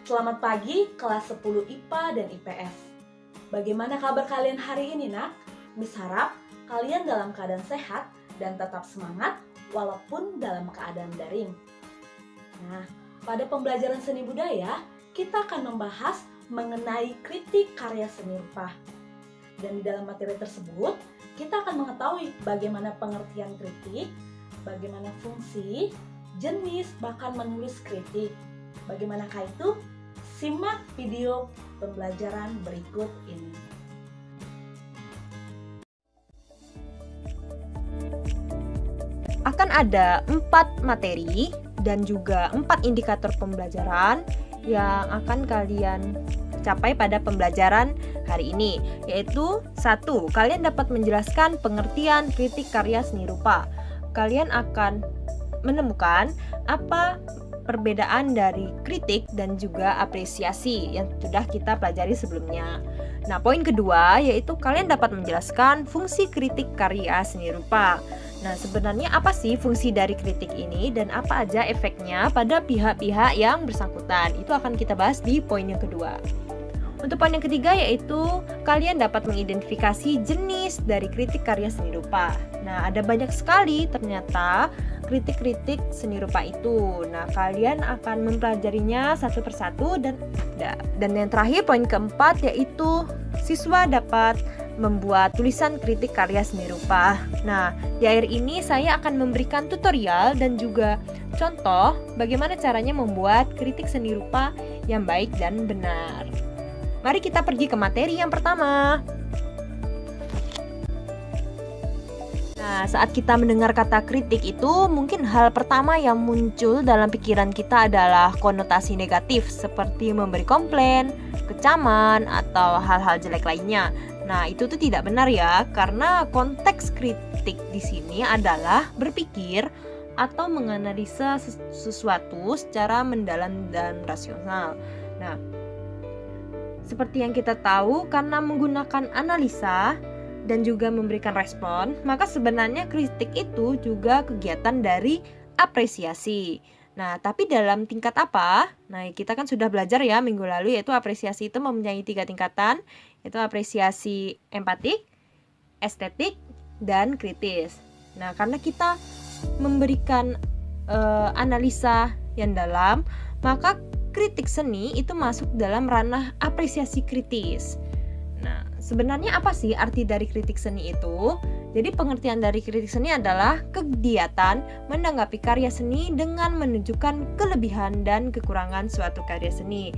Selamat pagi kelas 10 IPA dan IPS. Bagaimana kabar kalian hari ini, nak? Miss harap kalian dalam keadaan sehat dan tetap semangat walaupun dalam keadaan daring. Nah, pada pembelajaran seni budaya, kita akan membahas mengenai kritik karya seni rupa. Dan di dalam materi tersebut, kita akan mengetahui bagaimana pengertian kritik, bagaimana fungsi, jenis, bahkan menulis kritik. Bagaimanakah itu? Simak video pembelajaran berikut ini. Akan ada 4 materi dan juga 4 indikator pembelajaran yang akan kalian capai pada pembelajaran hari ini, yaitu 1. Kalian dapat menjelaskan pengertian kritik karya seni rupa. Kalian akan menemukan apa perbedaan dari kritik dan juga apresiasi yang sudah kita pelajari sebelumnya. Nah, poin kedua yaitu kalian dapat menjelaskan fungsi kritik karya seni rupa. Nah, sebenarnya apa sih fungsi dari kritik ini dan apa aja efeknya pada pihak-pihak yang bersangkutan? Itu akan kita bahas di poin yang kedua. Untuk poin yang ketiga yaitu kalian dapat mengidentifikasi jenis dari kritik karya seni rupa. Nah, ada banyak sekali ternyata kritik-kritik seni rupa itu. Nah, kalian akan mempelajarinya satu persatu dan yang terakhir poin keempat yaitu siswa dapat membuat tulisan kritik karya seni rupa. Nah, di akhir ini saya akan memberikan tutorial dan juga contoh bagaimana caranya membuat kritik seni rupa yang baik dan benar. Mari kita pergi ke materi yang pertama. Nah, saat kita mendengar kata kritik itu, mungkin hal pertama yang muncul dalam pikiran kita adalah konotasi negatif seperti memberi komplain, kecaman, atau hal-hal jelek lainnya. Nah, itu tuh tidak benar ya, karena konteks kritik di sini adalah berpikir atau menganalisa sesuatu secara mendalam dan rasional. Nah, seperti yang kita tahu, karena menggunakan analisa dan juga memberikan respon, maka sebenarnya kritik itu juga kegiatan dari apresiasi. Nah, tapi dalam tingkat apa? Nah, kita kan sudah belajar ya minggu lalu, yaitu apresiasi itu mempunyai 3 tingkatan, yaitu apresiasi empatik, estetik, dan kritis. Nah, karena kita memberikan analisa yang dalam, maka kritik seni itu masuk dalam ranah apresiasi kritis. Nah, sebenarnya apa sih arti dari kritik seni itu? Jadi pengertian dari kritik seni adalah kegiatan menanggapi karya seni dengan menunjukkan kelebihan dan kekurangan suatu karya seni.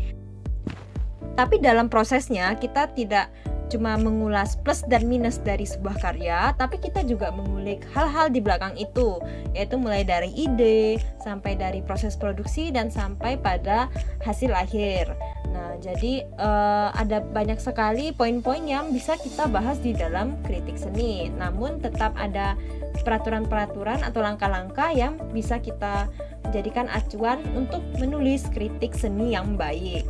Tapi dalam prosesnya kita tidak cuma mengulas plus dan minus dari sebuah karya, tapi kita juga mengulik hal-hal di belakang itu, yaitu mulai dari ide, sampai dari proses produksi, dan sampai pada hasil akhir. Nah, jadi ada banyak sekali poin-poin yang bisa kita bahas di dalam kritik seni, namun tetap ada peraturan-peraturan atau langkah-langkah yang bisa kita jadikan acuan untuk menulis kritik seni yang baik.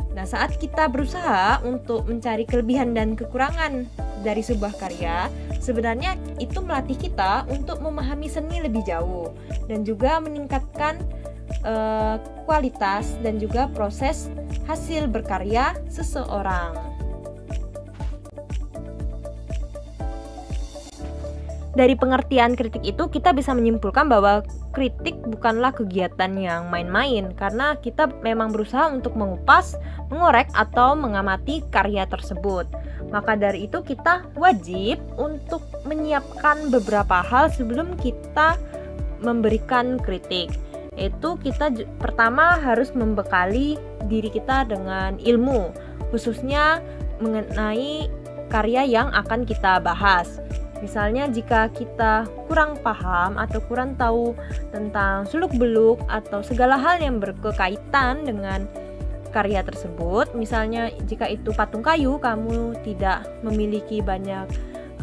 Nah, saat kita berusaha untuk mencari kelebihan dan kekurangan dari sebuah karya, sebenarnya itu melatih kita untuk memahami seni lebih jauh dan juga meningkatkan kualitas dan juga proses hasil berkarya seseorang. Dari pengertian kritik itu kita bisa menyimpulkan bahwa kritik bukanlah kegiatan yang main-main, karena kita memang berusaha untuk mengupas, mengorek, atau mengamati karya tersebut. Maka dari itu kita wajib untuk menyiapkan beberapa hal sebelum kita memberikan kritik. Yaitu kita pertama harus membekali diri kita dengan ilmu, khususnya mengenai karya yang akan kita bahas. Misalnya jika kita kurang paham atau kurang tahu tentang seluk-beluk atau segala hal yang berkaitan dengan karya tersebut, misalnya jika itu patung kayu, kamu tidak memiliki banyak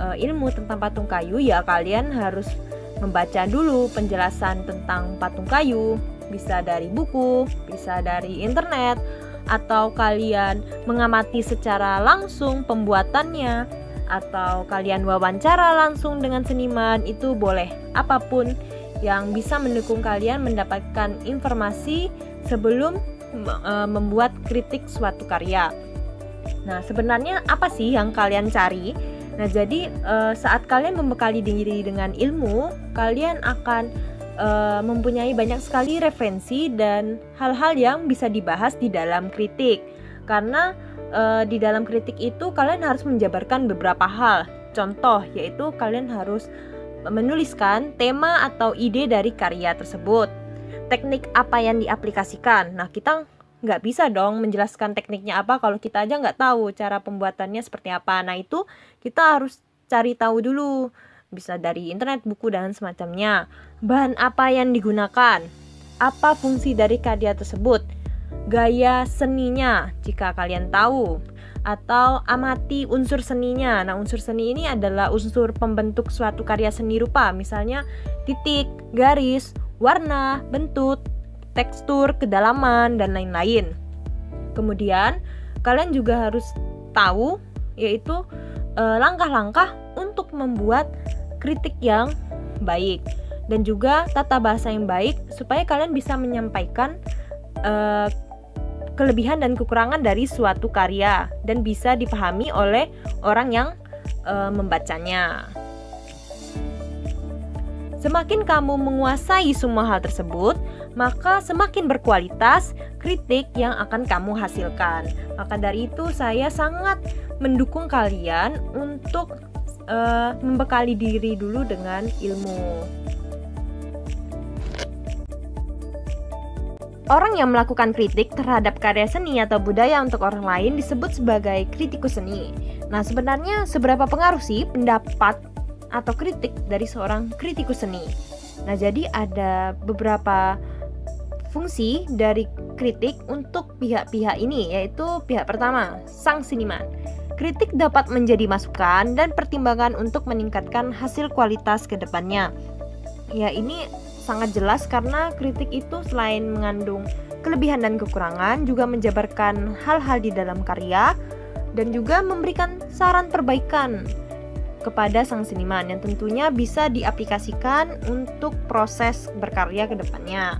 ilmu tentang patung kayu, ya kalian harus membaca dulu penjelasan tentang patung kayu, bisa dari buku, bisa dari internet, atau kalian mengamati secara langsung pembuatannya, atau kalian wawancara langsung dengan seniman, itu boleh. Apapun yang bisa mendukung kalian mendapatkan informasi sebelum membuat kritik suatu karya. Nah, sebenarnya apa sih yang kalian cari? Nah, jadi saat kalian membekali diri dengan ilmu, kalian akan mempunyai banyak sekali referensi dan hal-hal yang bisa dibahas di dalam kritik. Karena di dalam kritik itu kalian harus menjabarkan beberapa hal. Contoh yaitu kalian harus menuliskan tema atau ide dari karya tersebut. Teknik apa yang diaplikasikan. Nah, kita nggak bisa dong menjelaskan tekniknya apa kalau kita aja nggak tahu cara pembuatannya seperti apa. Nah, itu kita harus cari tahu dulu. Bisa dari internet, buku, dan semacamnya. Bahan apa yang digunakan? Apa fungsi dari karya tersebut? Gaya seninya, jika kalian tahu. Atau amati unsur seninya. Nah, unsur seni ini adalah unsur pembentuk suatu karya seni rupa. Misalnya titik, garis, warna, bentuk, tekstur, kedalaman, dan lain-lain. Kemudian, kalian juga harus tahu yaitu langkah-langkah untuk membuat kritik yang baik dan juga tata bahasa yang baik supaya kalian bisa menyampaikan kelebihan dan kekurangan dari suatu karya dan bisa dipahami oleh orang yang membacanya. Semakin kamu menguasai semua hal tersebut, maka semakin berkualitas kritik yang akan kamu hasilkan. Maka dari itu saya sangat mendukung kalian untuk membekali diri dulu dengan ilmu. Orang yang melakukan kritik terhadap karya seni atau budaya untuk orang lain disebut sebagai kritikus seni. Nah, sebenarnya seberapa pengaruh sih pendapat atau kritik dari seorang kritikus seni? Nah, jadi ada beberapa fungsi dari kritik untuk pihak-pihak ini, yaitu pihak pertama, sang seniman. Kritik dapat menjadi masukan dan pertimbangan untuk meningkatkan hasil kualitas ke depannya. Ya, ini sangat jelas karena kritik itu selain mengandung kelebihan dan kekurangan, juga menjabarkan hal-hal di dalam karya dan juga memberikan saran perbaikan kepada sang seniman yang tentunya bisa diaplikasikan untuk proses berkarya ke depannya.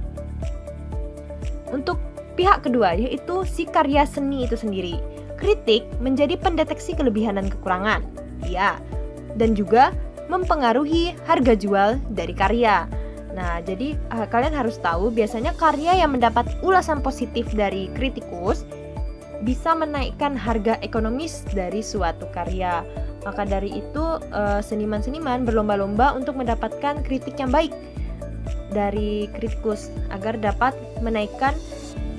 Untuk pihak kedua, yaitu si karya seni itu sendiri. Kritik menjadi pendeteksi kelebihan dan kekurangan, ya, dan juga mempengaruhi harga jual dari karya. Nah, jadi kalian harus tahu biasanya karya yang mendapat ulasan positif dari kritikus bisa menaikkan harga ekonomis dari suatu karya. Maka dari itu seniman-seniman berlomba-lomba untuk mendapatkan kritik yang baik dari kritikus agar dapat menaikkan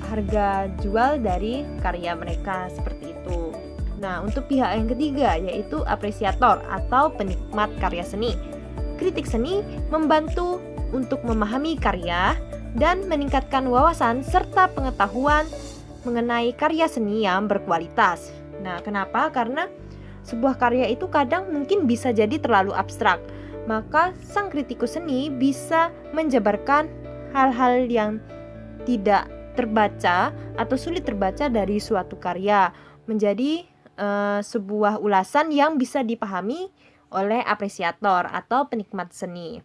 harga jual dari karya mereka seperti itu. Nah, untuk pihak yang ketiga yaitu apresiator atau penikmat karya seni. Kritik seni membantu untuk memahami karya dan meningkatkan wawasan serta pengetahuan mengenai karya seni yang berkualitas. Nah, kenapa? Karena sebuah karya itu kadang mungkin bisa jadi terlalu abstrak. Maka sang kritikus seni bisa menjabarkan hal-hal yang tidak terbaca atau sulit terbaca dari suatu karya menjadi sebuah ulasan yang bisa dipahami oleh apresiator atau penikmat seni.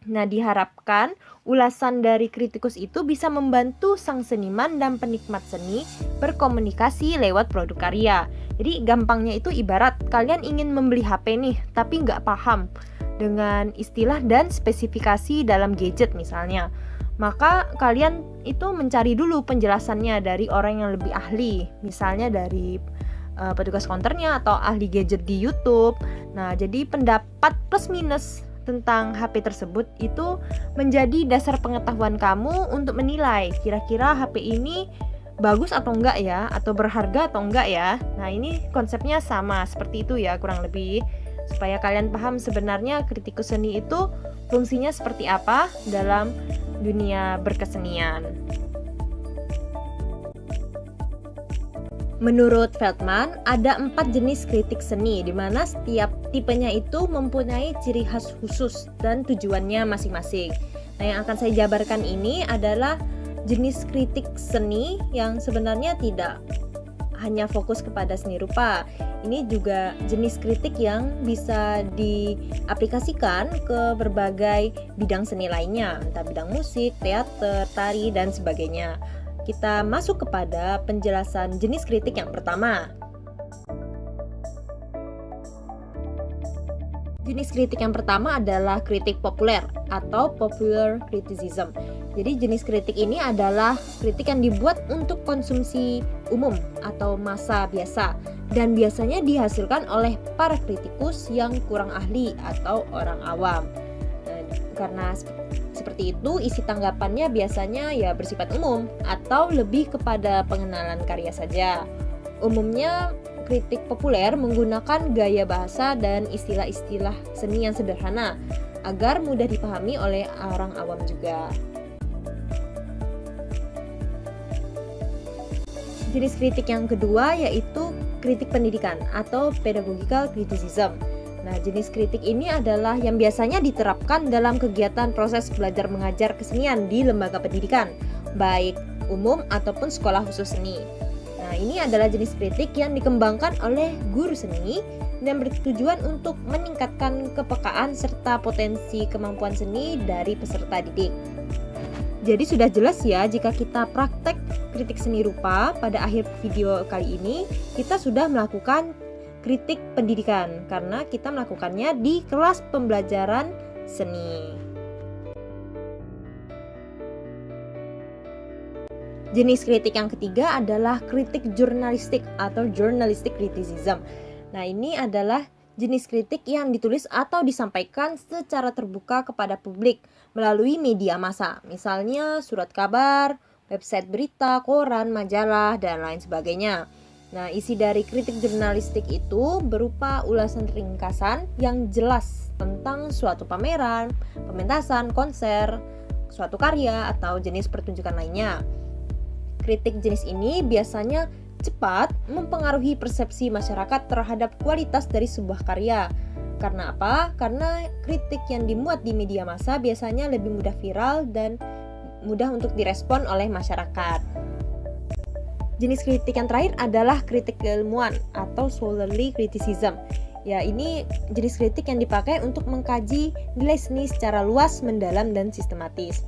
Nah, diharapkan ulasan dari kritikus itu bisa membantu sang seniman dan penikmat seni berkomunikasi lewat produk karya. Jadi gampangnya itu ibarat kalian ingin membeli HP nih, tapi nggak paham dengan istilah dan spesifikasi dalam gadget misalnya. Maka kalian itu mencari dulu penjelasannya dari orang yang lebih ahli, misalnya dari petugas counternya atau ahli gadget di YouTube. Nah, jadi pendapat plus minus tentang HP tersebut itu menjadi dasar pengetahuan kamu untuk menilai kira-kira HP ini bagus atau enggak ya, atau berharga atau enggak ya. Nah, ini konsepnya sama seperti itu ya kurang lebih, supaya kalian paham sebenarnya kritikus seni itu fungsinya seperti apa dalam dunia berkesenian. Menurut Feldman, ada 4 jenis kritik seni, di mana setiap tipenya itu mempunyai ciri khas khusus dan tujuannya masing-masing. Nah, yang akan saya jabarkan ini adalah jenis kritik seni yang sebenarnya tidak hanya fokus kepada seni rupa. Ini juga jenis kritik yang bisa diaplikasikan ke berbagai bidang seni lainnya, entah bidang musik, teater, tari, dan sebagainya. kita masuk kepada penjelasan jenis kritik yang pertama. Jenis kritik yang pertama adalah kritik populer atau popular criticism. Jadi jenis kritik ini adalah kritik yang dibuat untuk konsumsi umum atau massa biasa dan biasanya dihasilkan oleh para kritikus yang kurang ahli atau orang awam. Karena seperti itu, isi tanggapannya biasanya ya bersifat umum atau lebih kepada pengenalan karya saja. Umumnya kritik populer menggunakan gaya bahasa dan istilah-istilah seni yang sederhana agar mudah dipahami oleh orang awam juga. Jenis kritik yang kedua yaitu kritik pendidikan atau pedagogical criticism. Nah, jenis kritik ini adalah yang biasanya diterapkan dalam kegiatan proses belajar mengajar kesenian di lembaga pendidikan, baik umum ataupun sekolah khusus seni. Nah, ini adalah jenis kritik yang dikembangkan oleh guru seni dan bertujuan untuk meningkatkan kepekaan serta potensi kemampuan seni dari peserta didik. Jadi sudah jelas ya jika kita praktek kritik seni rupa pada akhir video kali ini kita sudah melakukan kritik pendidikan karena kita melakukannya di kelas pembelajaran seni. Jenis kritik yang ketiga adalah kritik jurnalistik atau journalistic criticism. Nah, ini adalah jenis kritik yang ditulis atau disampaikan secara terbuka kepada publik melalui media massa, misalnya surat kabar, website berita, koran, majalah, dan lain sebagainya. Nah, isi dari kritik jurnalistik itu berupa ulasan ringkasan yang jelas tentang suatu pameran, pementasan, konser, suatu karya, atau jenis pertunjukan lainnya. Kritik jenis ini biasanya cepat mempengaruhi persepsi masyarakat terhadap kualitas dari sebuah karya. Karena apa? Karena kritik yang dimuat di media massa biasanya lebih mudah viral dan mudah untuk direspon oleh masyarakat. Jenis kritik yang terakhir adalah kritik keilmuan atau scholarly criticism. Ya, ini jenis kritik yang dipakai untuk mengkaji nilai seni secara luas, mendalam, dan sistematis.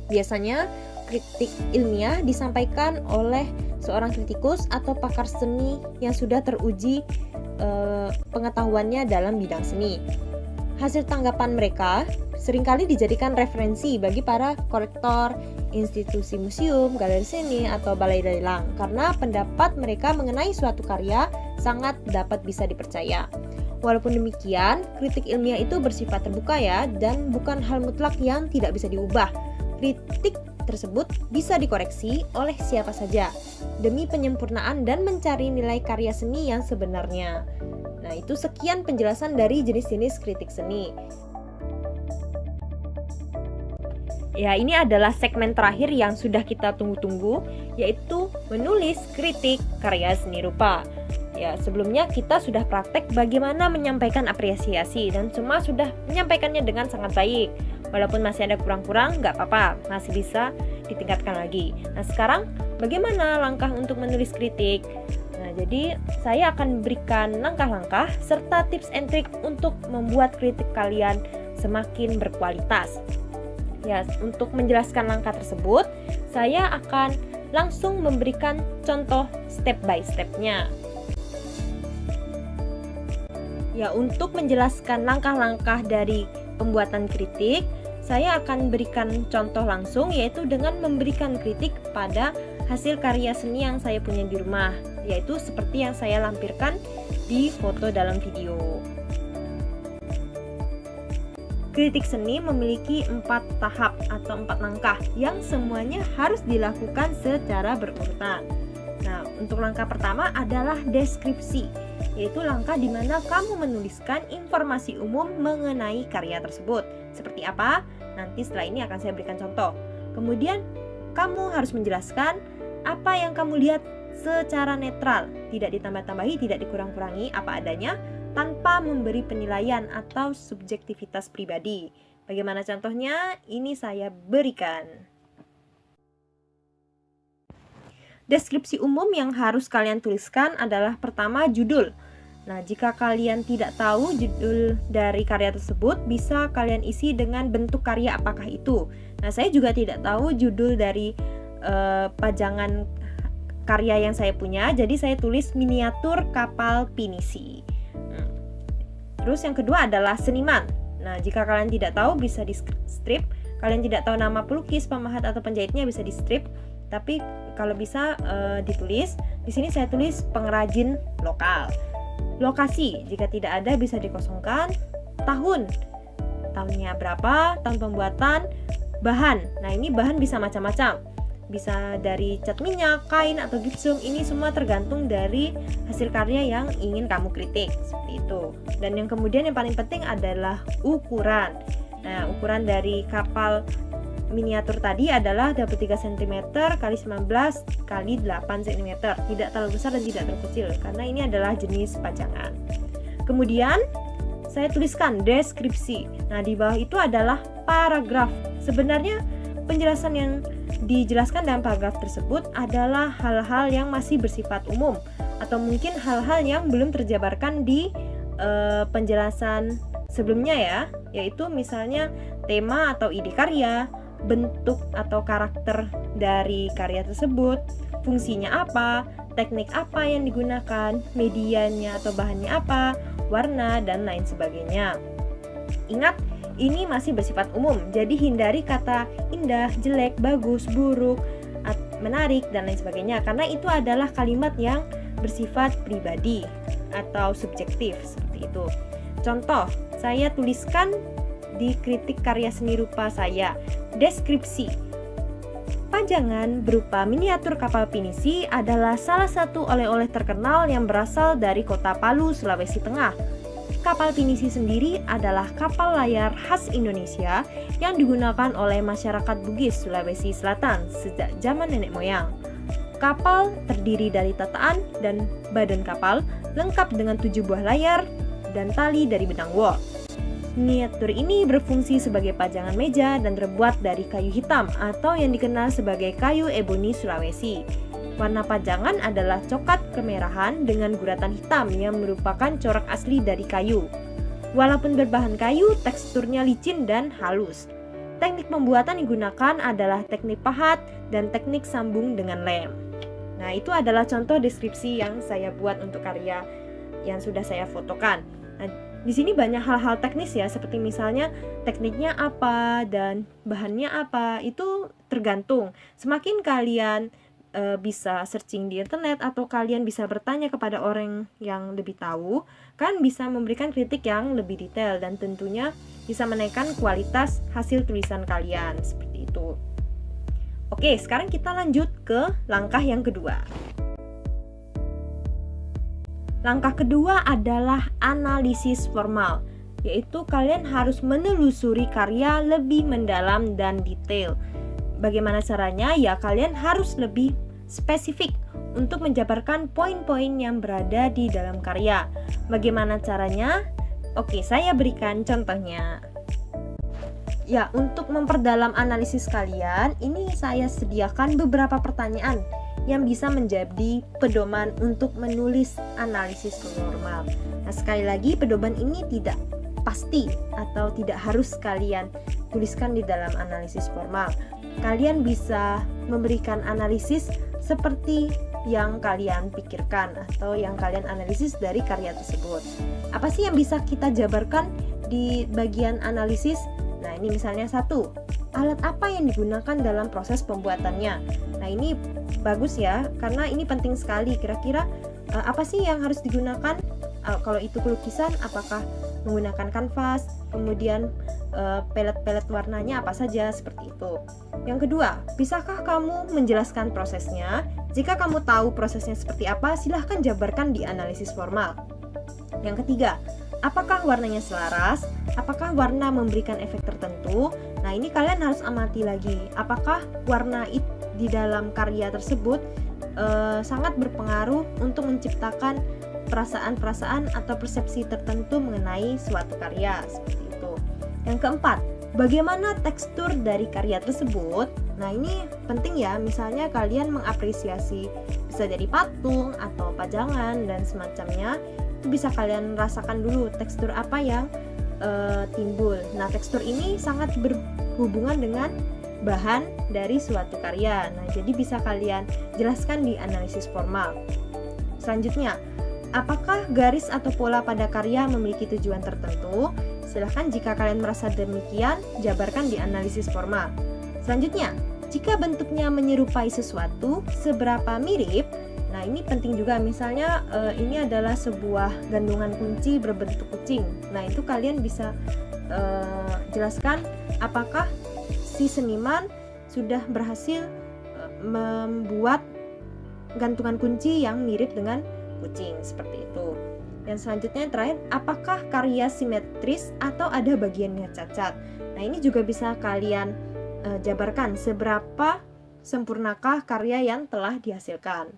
Biasanya kritik ilmiah disampaikan oleh seorang kritikus atau pakar seni yang sudah teruji pengetahuannya dalam bidang seni. Hasil tanggapan mereka seringkali dijadikan referensi bagi para kolektor, institusi museum, galeri seni, atau balai lelang karena pendapat mereka mengenai suatu karya sangat dapat bisa dipercaya. Walaupun demikian, kritik ilmiah itu bersifat terbuka ya, dan bukan hal mutlak yang tidak bisa diubah. Kritik tersebut bisa dikoreksi oleh siapa saja demi penyempurnaan dan mencari nilai karya seni yang sebenarnya. Nah, itu sekian penjelasan dari jenis-jenis kritik seni. Ya, ini adalah segmen terakhir yang sudah kita tunggu-tunggu, yaitu menulis kritik karya seni rupa. Ya, sebelumnya kita sudah praktek bagaimana menyampaikan apresiasi dan semua sudah menyampaikannya dengan sangat baik. Walaupun masih ada kurang-kurang, nggak apa-apa, masih bisa ditingkatkan lagi. Nah, sekarang bagaimana langkah untuk menulis kritik? Nah, jadi saya akan berikan langkah-langkah serta tips and trick untuk membuat kritik kalian semakin berkualitas. Ya, untuk menjelaskan langkah tersebut, saya akan langsung memberikan contoh step by step-nya. Ya, untuk menjelaskan langkah-langkah dari pembuatan kritik, saya akan berikan contoh langsung, yaitu dengan memberikan kritik pada hasil karya seni yang saya punya di rumah, yaitu seperti yang saya lampirkan di foto dalam video. Kritik seni memiliki 4 tahap atau 4 langkah yang semuanya harus dilakukan secara berurutan. Nah, untuk langkah pertama adalah deskripsi, yaitu langkah di mana kamu menuliskan informasi umum mengenai karya tersebut. Seperti apa? Nanti setelah ini akan saya berikan contoh. Kemudian, kamu harus menjelaskan apa yang kamu lihat secara netral, tidak ditambah-tambahi, tidak dikurang-kurangi, apa adanya, tanpa memberi penilaian atau subjektivitas pribadi. Bagaimana contohnya? Ini saya berikan. Deskripsi umum yang harus kalian tuliskan adalah pertama, judul. Nah, jika kalian tidak tahu judul dari karya tersebut, bisa kalian isi dengan bentuk karya apakah itu. Nah, saya juga tidak tahu judul dari pajangan karya yang saya punya, jadi saya tulis miniatur kapal pinisi. Terus yang kedua adalah seniman. Nah, jika kalian tidak tahu bisa di strip. Kalian tidak tahu nama pelukis, pemahat atau penjahitnya bisa di strip. Tapi kalau bisa ditulis. Di sini saya tulis pengrajin lokal. Lokasi, jika tidak ada bisa dikosongkan. Tahunnya berapa, tahun pembuatan, bahan. Nah, ini bahan bisa macam-macam. Bisa dari cat minyak, kain, atau gipsum. Ini semua tergantung dari hasil karya yang ingin kamu kritik, seperti itu. Dan yang kemudian yang paling penting adalah ukuran. Nah, ukuran dari kapal miniatur tadi adalah 23 cm x 19 x 8 cm. Tidak terlalu besar dan tidak terlalu kecil, karena ini adalah jenis pajangan. Kemudian saya tuliskan deskripsi. Nah, di bawah itu adalah paragraf. Sebenarnya penjelasan yang dijelaskan dalam paragraf tersebut adalah hal-hal yang masih bersifat umum atau mungkin hal-hal yang belum terjabarkan di penjelasan sebelumnya ya, yaitu misalnya tema atau ide karya, bentuk atau karakter dari karya tersebut, fungsinya apa, teknik apa yang digunakan, medianya atau bahannya apa, warna, dan lain sebagainya. Ingat, ini masih bersifat umum, jadi hindari kata indah, jelek, bagus, buruk, menarik, dan lain sebagainya, karena itu adalah kalimat yang bersifat pribadi atau subjektif, seperti itu. Contoh, saya tuliskan di kritik karya seni rupa saya, deskripsi. Pajangan berupa miniatur kapal pinisi adalah salah satu oleh-oleh terkenal yang berasal dari kota Palu, Sulawesi Tengah. Kapal pinisi sendiri adalah kapal layar khas Indonesia yang digunakan oleh masyarakat Bugis Sulawesi Selatan sejak zaman nenek moyang. Kapal terdiri dari tataan dan badan kapal lengkap dengan 7 buah layar dan tali dari benang wol. Miniatur ini berfungsi sebagai pajangan meja dan terbuat dari kayu hitam atau yang dikenal sebagai kayu eboni Sulawesi. Warna pajangan adalah coklat kemerahan dengan guratan hitam yang merupakan corak asli dari kayu. Walaupun berbahan kayu, teksturnya licin dan halus. Teknik pembuatan digunakan adalah teknik pahat dan teknik sambung dengan lem. Nah, itu adalah contoh deskripsi yang saya buat untuk karya yang sudah saya fotokan. Nah, di sini banyak hal-hal teknis ya, seperti misalnya tekniknya apa dan bahannya apa, itu tergantung. Semakin kalian bisa searching di internet atau kalian bisa bertanya kepada orang yang lebih tahu, kan bisa memberikan kritik yang lebih detail dan tentunya bisa menaikkan kualitas hasil tulisan kalian, seperti itu. Oke, sekarang kita lanjut ke langkah yang kedua. Langkah kedua adalah analisis formal, yaitu kalian harus menelusuri karya lebih mendalam dan detail. Bagaimana caranya? Ya, kalian harus lebih spesifik untuk menjabarkan poin-poin yang berada di dalam karya. Bagaimana caranya? Oke, saya berikan contohnya. Ya, untuk memperdalam analisis kalian, ini saya sediakan beberapa pertanyaan yang bisa menjadi pedoman untuk menulis analisis formal. Nah, sekali lagi, pedoman ini tidak pasti atau tidak harus kalian tuliskan di dalam analisis formal. Kalian bisa memberikan analisis seperti yang kalian pikirkan atau yang kalian analisis dari karya tersebut. Apa sih yang bisa kita jabarkan di bagian analisis? Nah, ini misalnya 1, alat apa yang digunakan dalam proses pembuatannya. Nah, ini bagus ya, karena ini penting sekali. Kira-kira apa sih yang harus digunakan? Kalau itu lukisan, apakah menggunakan kanvas, kemudian pelet-pelet warnanya apa saja, seperti itu. Yang kedua, bisakah kamu menjelaskan prosesnya? Jika kamu tahu prosesnya seperti apa, silahkan jabarkan di analisis formal. Yang ketiga, apakah warnanya selaras? Apakah warna memberikan efek tertentu? Nah, ini kalian harus amati lagi. Apakah warna di dalam karya tersebut sangat berpengaruh untuk menciptakan perasaan-perasaan atau persepsi tertentu mengenai suatu karya, seperti itu. Yang keempat, bagaimana tekstur dari karya tersebut? Nah, ini penting ya, misalnya kalian mengapresiasi bisa jadi patung atau pajangan dan semacamnya, itu bisa kalian rasakan dulu tekstur apa yang timbul. Nah, tekstur ini sangat berhubungan dengan bahan dari suatu karya. Nah, jadi bisa kalian jelaskan di analisis formal. Selanjutnya, apakah garis atau pola pada karya memiliki tujuan tertentu? Silahkan jika kalian merasa demikian, jabarkan di analisis formal. Selanjutnya, jika bentuknya menyerupai sesuatu, seberapa mirip? Nah, ini penting juga. Misalnya ini adalah sebuah gantungan kunci berbentuk kucing. Nah, itu kalian bisa jelaskan apakah si seniman sudah berhasil membuat gantungan kunci yang mirip dengan kucing, seperti itu. Dan selanjutnya yang terakhir, apakah karya simetris atau ada bagiannya cacat? Nah, ini juga bisa kalian jabarkan seberapa sempurnakah karya yang telah dihasilkan.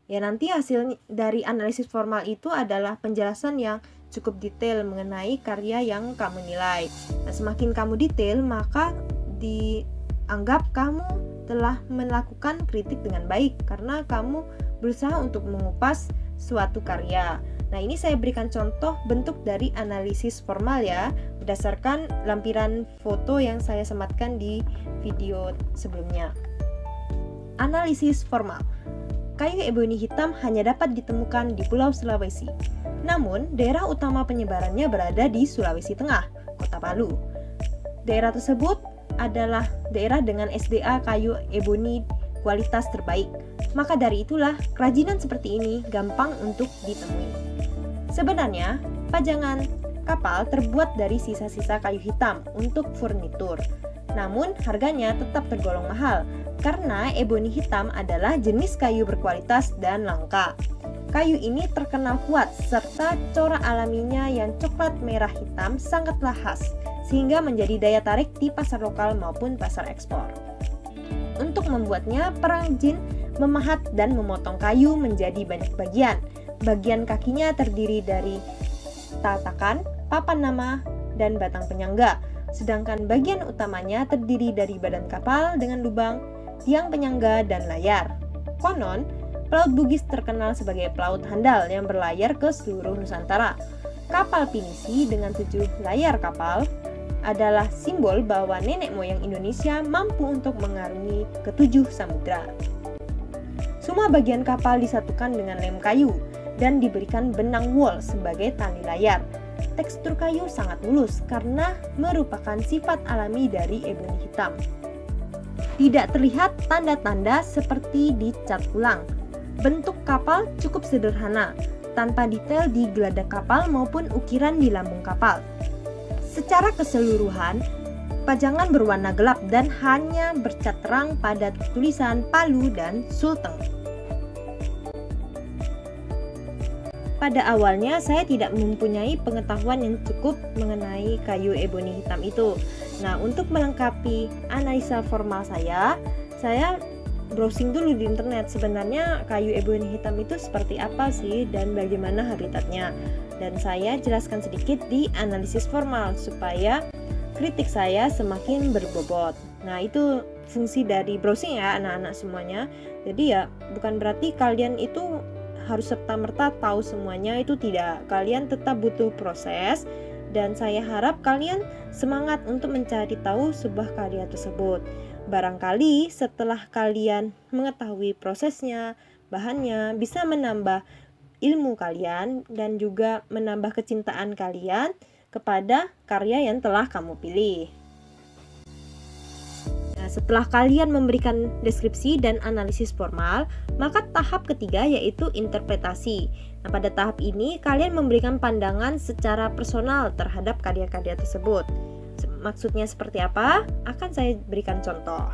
Ya, nanti hasil dari analisis formal itu adalah penjelasan yang cukup detail mengenai karya yang kamu nilai. Nah, semakin kamu detail, maka dianggap kamu telah melakukan kritik dengan baik karena kamu berusaha untuk mengupas suatu karya. Nah, ini saya berikan contoh bentuk dari analisis formal ya, berdasarkan lampiran foto yang saya sematkan di video sebelumnya. Analisis formal. Kayu eboni hitam hanya dapat ditemukan di Pulau Sulawesi. Namun, daerah utama penyebarannya berada di Sulawesi Tengah, Kota Palu. Daerah tersebut adalah daerah dengan SDA kayu eboni kualitas terbaik. Maka dari itulah, kerajinan seperti ini gampang untuk ditemui. Sebenarnya, pajangan kapal terbuat dari sisa-sisa kayu hitam untuk furnitur. Namun, harganya tetap tergolong mahal karena eboni hitam adalah jenis kayu berkualitas dan langka. Kayu ini terkenal kuat serta corak alaminya yang coklat merah hitam sangatlah khas, sehingga menjadi daya tarik di pasar lokal maupun pasar ekspor. Untuk membuatnya, perajin memahat dan memotong kayu menjadi banyak bagian. Bagian kakinya terdiri dari tatakan, papan nama, dan batang penyangga. Sedangkan bagian utamanya terdiri dari badan kapal dengan lubang, tiang penyangga, dan layar. Konon, Pelaut Bugis terkenal sebagai pelaut handal yang berlayar ke seluruh Nusantara. Kapal pinisi dengan 7 layar kapal adalah simbol bahwa nenek moyang Indonesia mampu untuk mengarungi ke-7 samudra. Semua bagian kapal disatukan dengan lem kayu dan diberikan benang wol sebagai tali layar. Tekstur kayu sangat mulus karena merupakan sifat alami dari eboni hitam. Tidak terlihat tanda-tanda seperti dicat ulang. Bentuk kapal cukup sederhana, tanpa detail di geladak kapal maupun ukiran di lambung kapal. Secara keseluruhan, pajangan berwarna gelap dan hanya bercat terang pada tulisan Palu dan Sulteng. Pada awalnya saya tidak mempunyai pengetahuan yang cukup mengenai kayu eboni hitam itu. Nah, untuk melengkapi analisa formal saya browsing dulu di internet sebenarnya kayu eboni hitam itu seperti apa sih dan bagaimana habitatnya. Dan saya jelaskan sedikit di analisis formal supaya kritik saya semakin berbobot. Nah, itu fungsi dari browsing ya anak-anak semuanya. Jadi ya bukan berarti kalian itu harus serta-merta tahu semuanya, itu tidak. Kalian tetap butuh proses dan saya harap kalian semangat untuk mencari tahu sebuah karya tersebut. Barangkali setelah kalian mengetahui prosesnya, bahannya, bisa menambah ilmu kalian dan juga menambah kecintaan kalian kepada karya yang telah kamu pilih. Nah, setelah kalian memberikan deskripsi dan analisis formal, maka tahap ketiga yaitu interpretasi. Nah, pada tahap ini kalian memberikan pandangan secara personal terhadap karya-karya tersebut. Maksudnya seperti apa? Akan saya berikan contoh.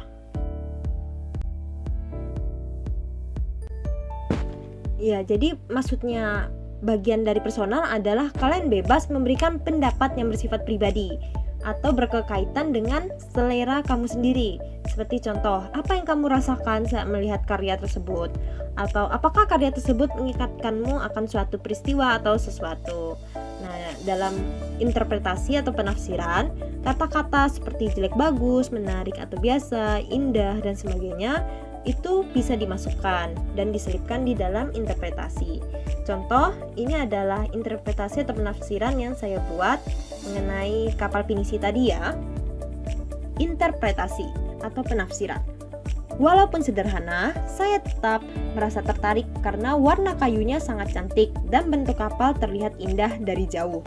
Ya, jadi maksudnya bagian dari personal adalah kalian bebas memberikan pendapat yang bersifat pribadi atau berkaitan dengan selera kamu sendiri. Seperti contoh, apa yang kamu rasakan saat melihat karya tersebut? Atau apakah karya tersebut mengikatkanmu akan suatu peristiwa atau sesuatu? Nah, dalam interpretasi atau penafsiran, kata-kata seperti jelek bagus, menarik atau biasa, indah, dan sebagainya itu bisa dimasukkan dan diselipkan di dalam interpretasi. Contoh, ini adalah interpretasi atau penafsiran yang saya buat mengenai kapal pinisi tadi ya. Interpretasi atau penafsiran. Walaupun sederhana, saya tetap merasa tertarik karena warna kayunya sangat cantik dan bentuk kapal terlihat indah dari jauh.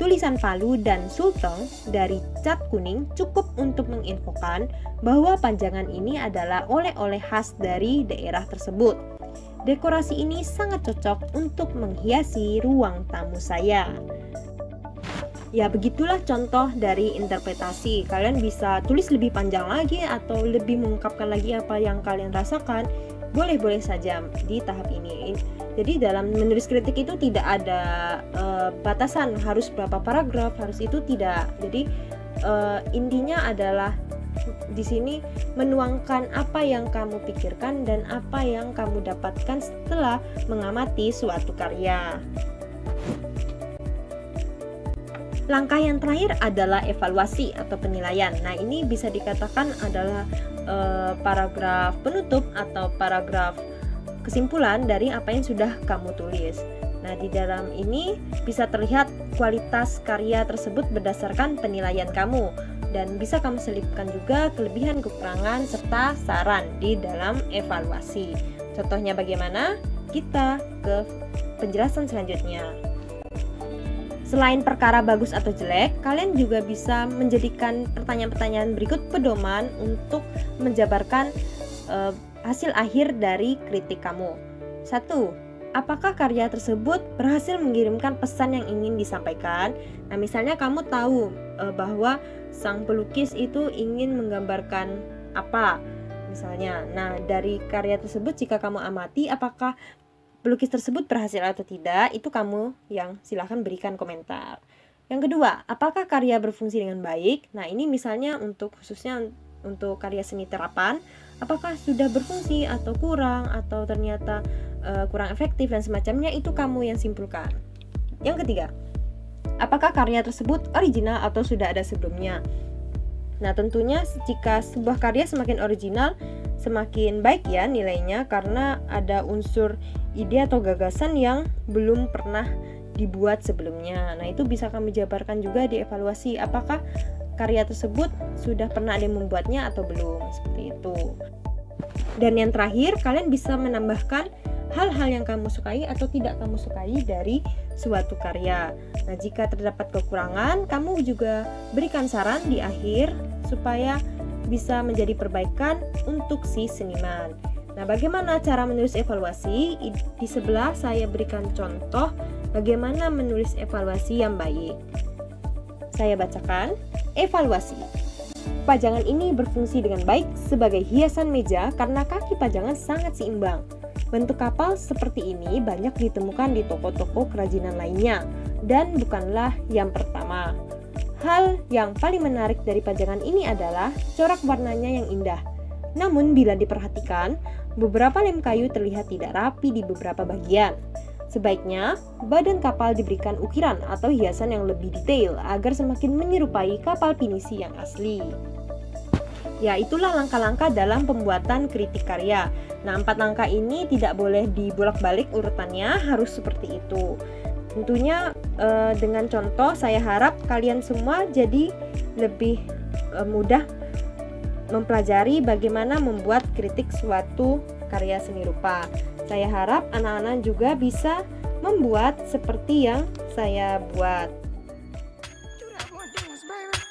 Tulisan Palu dan Sulteng dari cat kuning cukup untuk menginfokan bahwa panjangan ini adalah oleh-oleh khas dari daerah tersebut. Dekorasi ini sangat cocok untuk menghiasi ruang tamu saya. Ya, begitulah contoh dari interpretasi. Kalian bisa tulis lebih panjang lagi atau lebih mengungkapkan lagi apa yang kalian rasakan. Boleh-boleh saja di tahap ini. Jadi dalam menulis kritik itu tidak ada batasan harus berapa paragraf, harus itu tidak. Jadi intinya adalah di sini menuangkan apa yang kamu pikirkan dan apa yang kamu dapatkan setelah mengamati suatu karya. Langkah yang terakhir adalah evaluasi atau penilaian. Nah, ini bisa dikatakan adalah paragraf penutup atau paragraf kesimpulan dari apa yang sudah kamu tulis. Nah, di dalam ini bisa terlihat kualitas karya tersebut berdasarkan penilaian kamu, dan bisa kamu selipkan juga kelebihan, kekurangan, serta saran di dalam evaluasi. Contohnya bagaimana? Kita ke penjelasan selanjutnya. Selain perkara bagus atau jelek, kalian juga bisa menjadikan pertanyaan-pertanyaan berikut pedoman untuk menjabarkan hasil akhir dari kritik kamu. 1. Apakah karya tersebut berhasil mengirimkan pesan yang ingin disampaikan? Nah, misalnya kamu tahu bahwa sang pelukis itu ingin menggambarkan apa, misalnya. Nah, dari karya tersebut jika kamu amati, apakah pelukis tersebut berhasil atau tidak, itu kamu yang silahkan berikan komentar. Yang kedua, apakah karya berfungsi dengan baik? Nah, ini misalnya khususnya untuk karya seni terapan, apakah sudah berfungsi atau kurang, atau ternyata kurang efektif dan semacamnya, itu kamu yang simpulkan. Yang ketiga, apakah karya tersebut original atau sudah ada sebelumnya? Nah, tentunya jika sebuah karya semakin original, semakin baik ya nilainya, karena ada unsur ide atau gagasan yang belum pernah dibuat sebelumnya. Nah, itu bisa kami jabarkan juga di evaluasi, apakah karya tersebut sudah pernah ada yang membuatnya atau belum, seperti itu. Dan yang terakhir, kalian bisa menambahkan hal-hal yang kamu sukai atau tidak kamu sukai dari suatu karya. Nah, jika terdapat kekurangan, kamu juga berikan saran di akhir supaya bisa menjadi perbaikan untuk si seniman. Nah, bagaimana cara menulis evaluasi? Di sebelah saya berikan contoh bagaimana menulis evaluasi yang baik. Saya bacakan. Evaluasi. Pajangan ini berfungsi dengan baik sebagai hiasan meja karena kaki pajangan sangat seimbang. Bentuk kapal seperti ini banyak ditemukan di toko-toko kerajinan lainnya dan bukanlah yang pertama. Hal yang paling menarik dari pajangan ini adalah corak warnanya yang indah. Namun bila diperhatikan, beberapa lem kayu terlihat tidak rapi di beberapa bagian. Sebaiknya, badan kapal diberikan ukiran atau hiasan yang lebih detail agar semakin menyerupai kapal pinisi yang asli. Ya, itulah langkah-langkah dalam pembuatan kritik karya. Nah, 4 langkah ini tidak boleh dibolak-balik urutannya, harus seperti itu. Tentunya dengan contoh, saya harap kalian semua jadi lebih mudah mempelajari bagaimana membuat kritik suatu karya seni rupa. Saya harap anak-anak juga bisa membuat seperti yang saya buat. Do that one dance, baby.